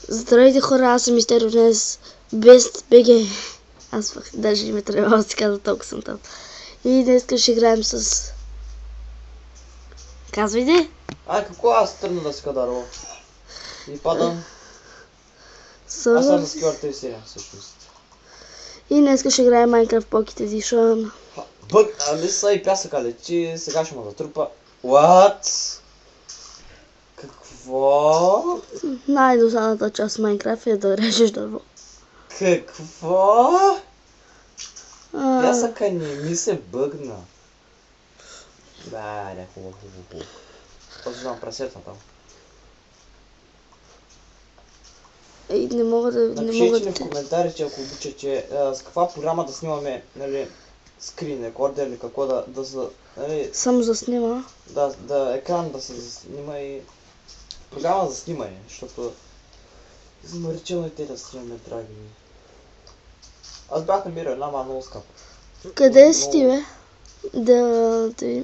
Здравейте хора, аз съм Мистерио днес без БГ. Аз пък даже не ме трябва да си казва, толкова съм там. И днес ще играем с... Казвайте! Какво аз тръгна да си кадаро? И падам. Аз Сървър съм на си. Skyward 37 всъщност. И днес ще играем Minecraft Pocket Edition. Ами са и пясъка лети, сега ще му затрупа. What? Какво? Най-досадната част в Minecraft е да режеш дърво. Какво? Пясъка не ми се бъгна. Да, хубаво. Познавам прасета там. Ей, не мога да... Напишете ми в коментарите, ако обичате, с каква програма да снимаме, нали, скрин рекордер или какво да нали... Само за снима. Да, екран да се снима и... Програма за снимане, защото... Измърчено и те да снимаме, драги ми. Аз бях намерил една много скъпа. Къде си ти, бе?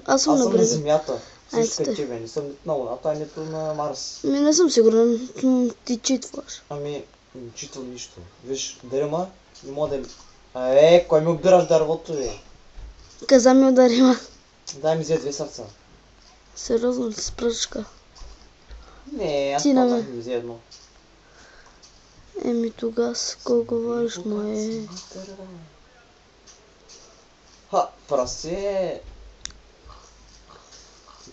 Аз съм на на Земята. Също като тебе, не съм нито на Луната, нито на Марс. Не съм сигурен, ти читваш. Не читвам нищо. Виж, дърма, не мога да... Кой ми обираш дървото, бе? Каза ми удари, ма. Дай ми взе 2 сърца. Сериозно ли с пръчка? Не, аз това ми взе едно. Еми тогава колко важно е. Прасе.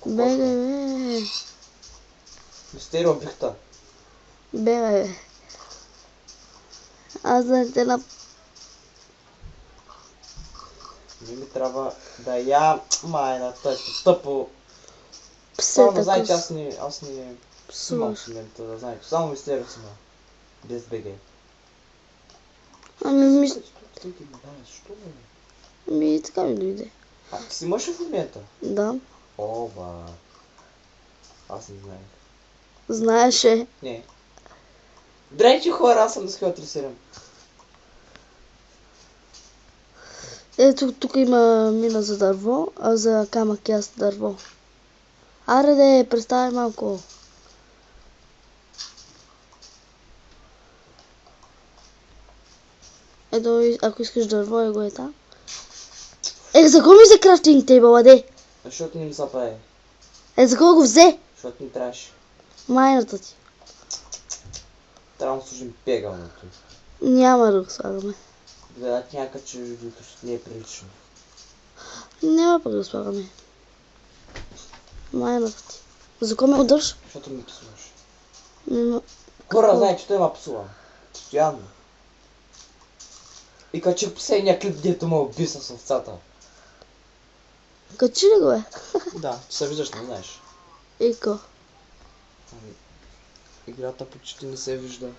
Бегай, бе. Мистерио бихта. Бегай, бе. Аз да не те на... Не ми трябва да я майната, тъпо. Псета, Само да знаете, аз не снимам в момента, да знаете. Само Мистерио снима. Без БГ. Ами Що така ми дойде. Ти си мъж в момента? Да. Оба. Аз не знаех. Знаеше. Не. Дрейте хора, аз съм на Skyward 37. Ето тук има мина за дърво, а за камък аз дърво. Аре де, представяй малко. Ето, ако искаш дърво, го е там. За кого ми за крафтинг тейбъл, аде? Защото не ми се прави. За кого го взе? Защото не трябваше. Майната ти. Трябва да служим пегалното. Няма да го слагаме. Гледат някак, че видеото ще не е прилично. Няма пък да слагаме. Майната ти. За кого ме удръж? Защото ми псуваш. Хора, знае, че той ма псува. Постоянно. И качих последния клип, дето ме уби с овцата. Качи ли го, бе? Да, че се виждаш, не знаеш. Ико. Играта почти не се вижда.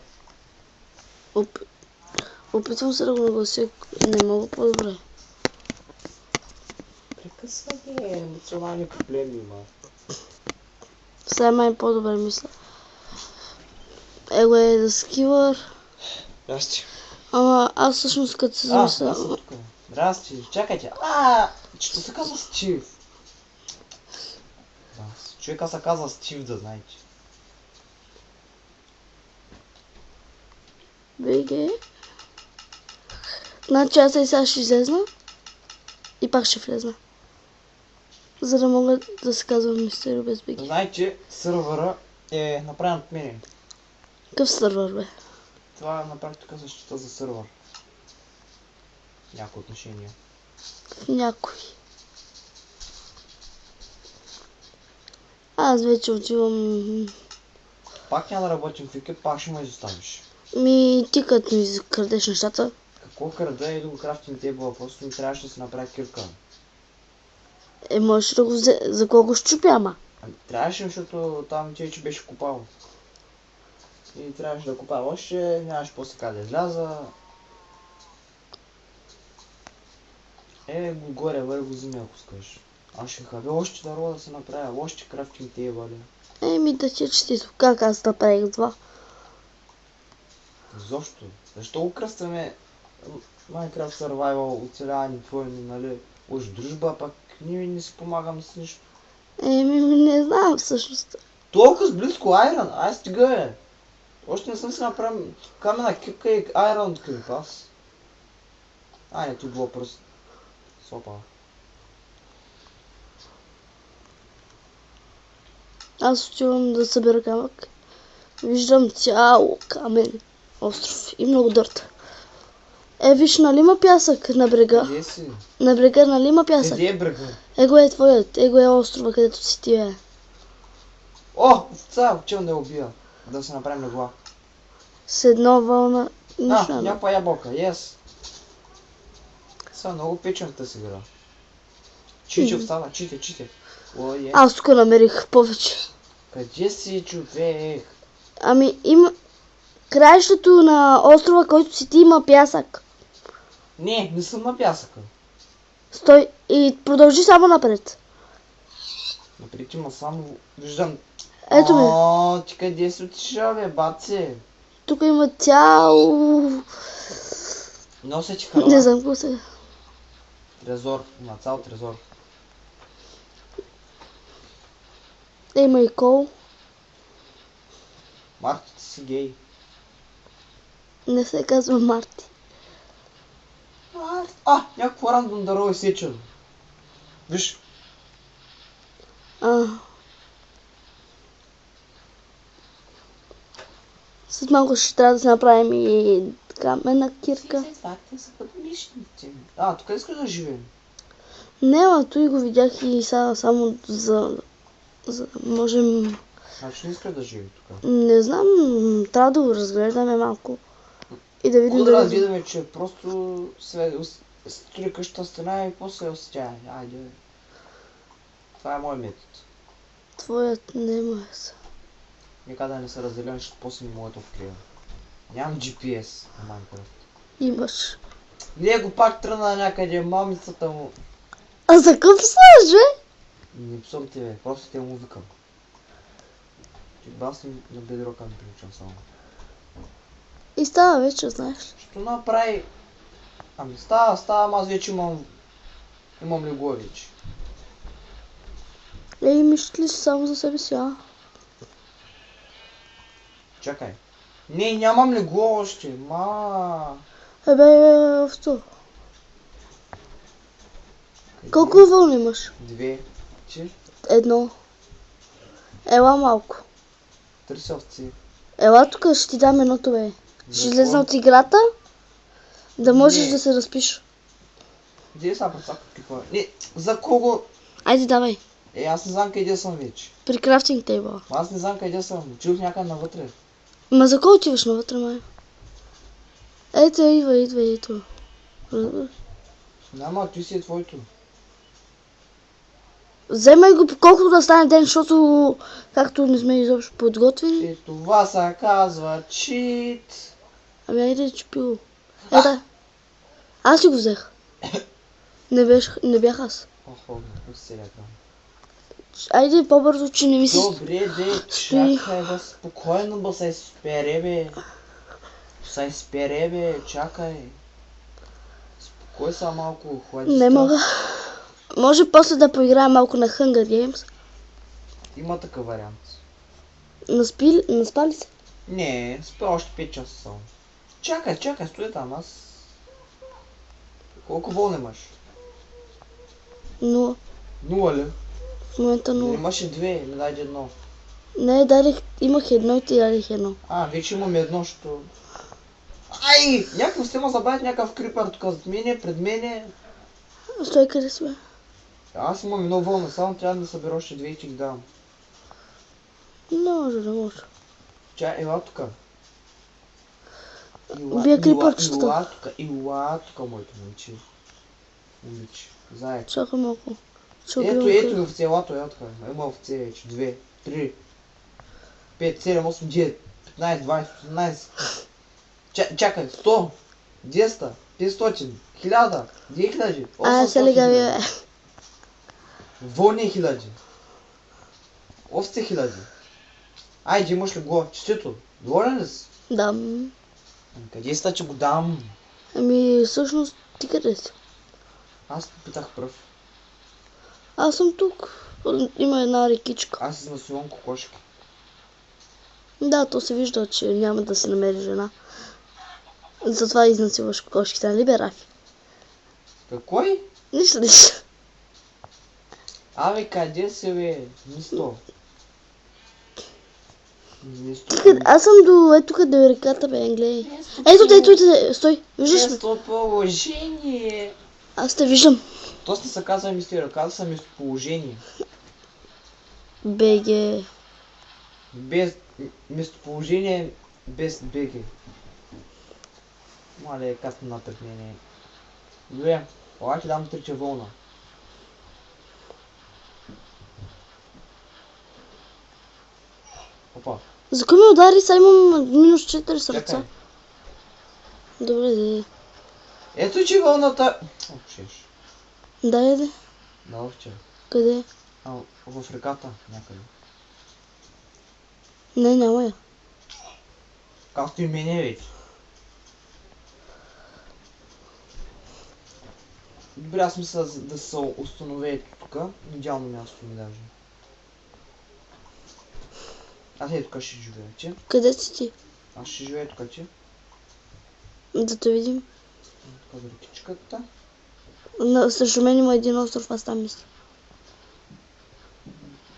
Опитвам се да го наглася, не мога по-добре. Прекъсване, емоционални проблеми има. Сега май по-добре мисля. Его е за скилър. Здрасти. Ама аз всъщност като се замисля... Здрасти, чакайте. Че се казва Стив. Човека се казва Стив, да знаете. БГ. Значи аз и сега ще излезна. И пак ще влезна. За да мога да се казвам Мистерио без БГ. Знаете, сървъра е направен от мене. Какъв сървър, бе? Това на практика защита за сървър. Някои отношения. Някой. Аз вече отивам... Пак няма да работим в екип, пак ще ме изоставиш. Ти като ми крадеш нещата. Какво крада и да го крафтим тейбъла, просто ми трябваше да се направи кирка. Можеш да го взе... За колко щупя, ама? Трябваше, защото там че беше копал. И трябваше да копая още, нямаше после къде изляза. Горе, го вземи ако скаш. Аз ще хабя още дърво да се направя, още крафтинг тейбъли. Да ти е честито. Как аз направих това? Защо? Защо го кръстваме Minecraft Survival, оцеляване двойно, нали? Уж дружба, пак ние не си помагам с нищо. Не знам всъщност. Толкова с близко Айрон, ай стига е. Още не съм си направил камена кипка и айрон клип, аз. Не, тук било просто. Сопа. Аз отивам да събера камък. Виждам цял камен остров и много дърта. Виж, нали има пясък на брега? Къде си? На брега, нали има пясък? Къде е брега? Его е твоят, его е острова, където си ти е. О, овца, учил да я убия. Да се направим легла. С едно вълна... Нищо не. Някаква ябълка, yes. Са много печен в тази игра. Чичо встава, чите. О, е. Аз тук намерих повече. Къде си, човек? Ами има... Краището на острова, който си ти, има пясък. Не съм на пясъка. Стой и продължи само напред. Напред има само... Виждам... Ето ме. О, ти къде си отишъл, бе, баци? Тук има цял... Нося ти Не храна. знам какво се... Трезор, има цял трезор. Има и кол. Марто, ти си гей. Не се казва Марти. Някакво рандом дърво е сечено. Виж, След малко ще трябва да се направим и камена кирка. факта са подмишните. Тук искаш да живеем. Не, ама той го видях и само за да можем... Значи не искаш да живеем тук. Не знам, трябва да го разглеждаме малко. И да видим Какво да дали... разгледаме, че просто строи къщата стена и после остя. Айде, бе. Това е мой метод. Твоят не му е са. Нека да не се разделям, защото после ми моето вкрива. Нямам GPS на Minecraft. Имаш. Него пак тръгна някъде, мамицата му. А за какво писаш, бе? Не псом те, бе, просто те му викам. Ти басни на бедрока ми приличам само. И става вече, знаеш. Що направи? Ами става, аз вече имам легло вече. Мислиш само за себе си, Чакай. Не, нямам легло още, овцо. Колко вълни имаш? 2. Ти? Едно. Ела малко. Търся овци. Ела тук, ще ти дам едното, бе. Ще излезна от играта, да можеш да се разпиш. Где са працака какво? Не, за кого? Айде, давай. Аз не знам къде съм вече. При крафтинг тейбъл. Аз не знам къде съм. Чух някъде навътре. Ма за кой отиваш навътре, май? Ето, идва. Няма, той си е твоето. Вземай го колкото да стане ден, защото както не сме изобщо подготвени. И това се казва чит. Ами айде, чупило. Аз ли го взех? Не бях аз. Охо, сега. Айде по-бързо, че не ми се... Добре, чакай, бе, спокойно, бе, се спере, бе, чакай. Спокой са малко, хлади. Не мога. Може после да поиграем малко на Hunger Games. Има такъв вариант. Наспали се? Не, спя още 5 часа само. Чакай, стой там, аз... Колко вълни имаш? 0. 0 ли? В момента 0. Имаше 2, ми дай едно. Не, имах едно и ти дадих едно. Вече имам едно, що... Ай! Някакво сте ма забавят някакъв крипър тук зад мене, пред мене. Стой, къде сме? Аз имам едно вълна, само трябва да събера още 2 и ти ги давам. Не може. Ела тука. Бия крипърчета. Ела тука, моето момче. Заед. Чакай малко. Ето овце, елато, тука. Има овце вече. 2, 3, 5, 7, 8, 9, 15, 20, 18. Чакай, 100, 200, 500, 1000, 2000, 800. Сега бе. Вълни 1000. Овце 1000. Айде, имаш ли го? Честито. Доволен ли си? Да. Къде сте, че го дам? Всъщност, ти къде си? Аз те питах пръв. Аз съм тук. Има една рекичка. Аз съм на Силон кокошки. Да, то се вижда, че няма да си намери жена. Затова изнасилваш кокошките, нали бе, Рафи? Кой? Нищо. Абе, къде си, бе? Мисто. Аз съм ето къде е реката, бе, гледай. Ето, стой, виждаш ме? Местоположение. Аз те виждам. То не се казва мистерия, казва се местоположение. БГ. Без местоположение, без БГ. Мале, касно натъкнение. Добре, ела ти дам трича вълна. Опа. За кой ме удари? Сега имам минус 4 сърца. Чакай. Добре, Ето че вълната... Опшеш. Дай. Да, овче. Къде? В реката някъде. Не, няма я. Както и мене вече. Добре, аз мисля да се установя ето тук. Идеално място ми даже. Аз ето тук ще живея, че? Къде си ти? Аз ще живея тук, че? Да те видим. Тук за рекичката. Срещу мен има един остров, аз там мисля.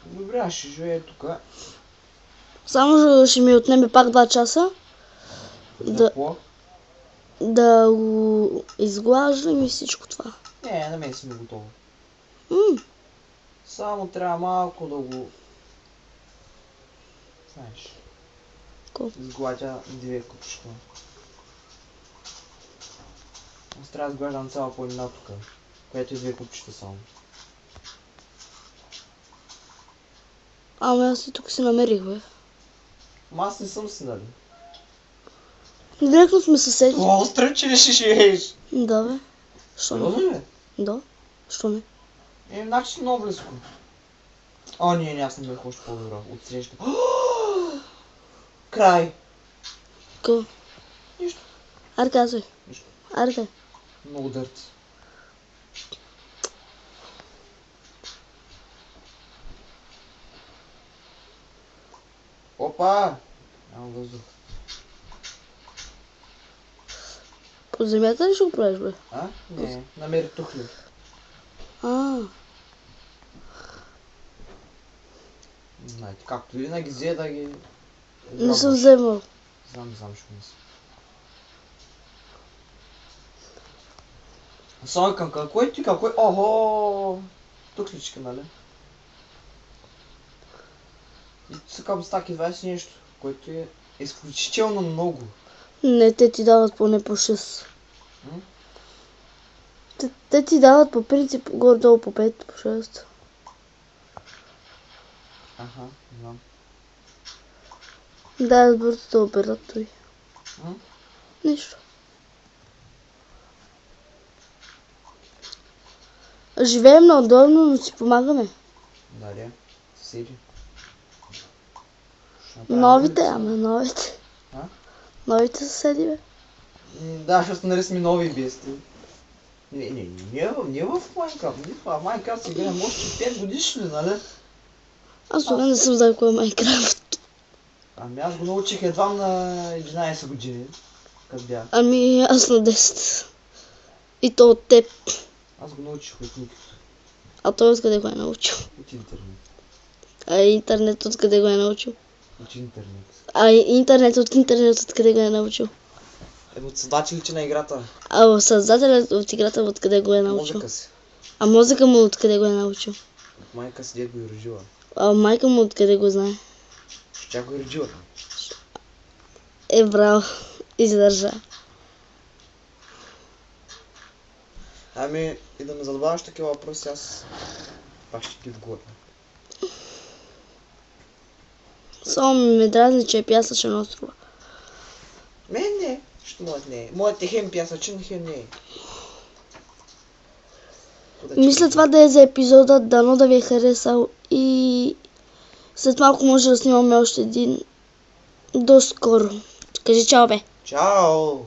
Добре, аз ще живея тук. Само ще ми отнеме пак 2 часа. Да го изглаждам и всичко това. Не, на мен сме готови. Само трябва малко да го... Знаеш. Изгладя 2 купчета. Аз трябва да сглаждам цяла планина тук, което е 2 купчета само. Ама аз и тук си намерих, бе. Ама аз не съм си, нали? Директно сме съседи. Това остров, че ли ще живееш? Да, бе. Що не? Сериозно ли? Да. Що не? Значи си много близко. Не, аз не бях още по-добра. Отсреща. Край. Какво? Нищо. Аре, казвай. Нищо. Аре. Много дърти. Опа! Няма въздух. По земята ли ще го правиш, бе? Не, намери тухли. Знаете, както винаги взе да ги... Не съм вземал. Знам, що не съм. Само към какой ти, какой... Охо! Тухличка, нали? И цъкам стаки 20 нещо, което е изключително много. Не, те ти дават поне по 6. Те ти дават по принцип горе-долу по 5, по 6. Знам. Да, бързо да оберат той. Нищо. Живеем неудобно, но си помагаме. Даря, съседи. Новите. Новите съседи, бе. Да, защото нали сме нови бести. Не в Майнкрафт. В Майнкрафт си гледам още 5 годишни, нали? Аз тогава не съм знал кой е Майнкрафт. Аз го научих едва на 11 години. Къде бях. Аз на 10. И то от теб. Аз го научих от Никито. А той откъде го е научил? От интернет. А интернет откъде го е научил? От интернет. А интернет откъде го е научил? От създателите на играта. А създателят от играта откъде го е научил? Музика си. А музика му откъде го е научил? От майка си дед го е родила. А майка му откъде го знае? Тя го е родила. Браво. Издържа. И да ме задаваш такива въпроси, аз пак ще ти вгоря. Само ме дразни, че е пясъчен острова. Не. Що моят не е? Моят е хем пясъчен, хем не е. Мисля това да е за епизода, дано да ви е харесал и след малко може да снимаме още един. До скоро. Кажи чао, бе. Чао!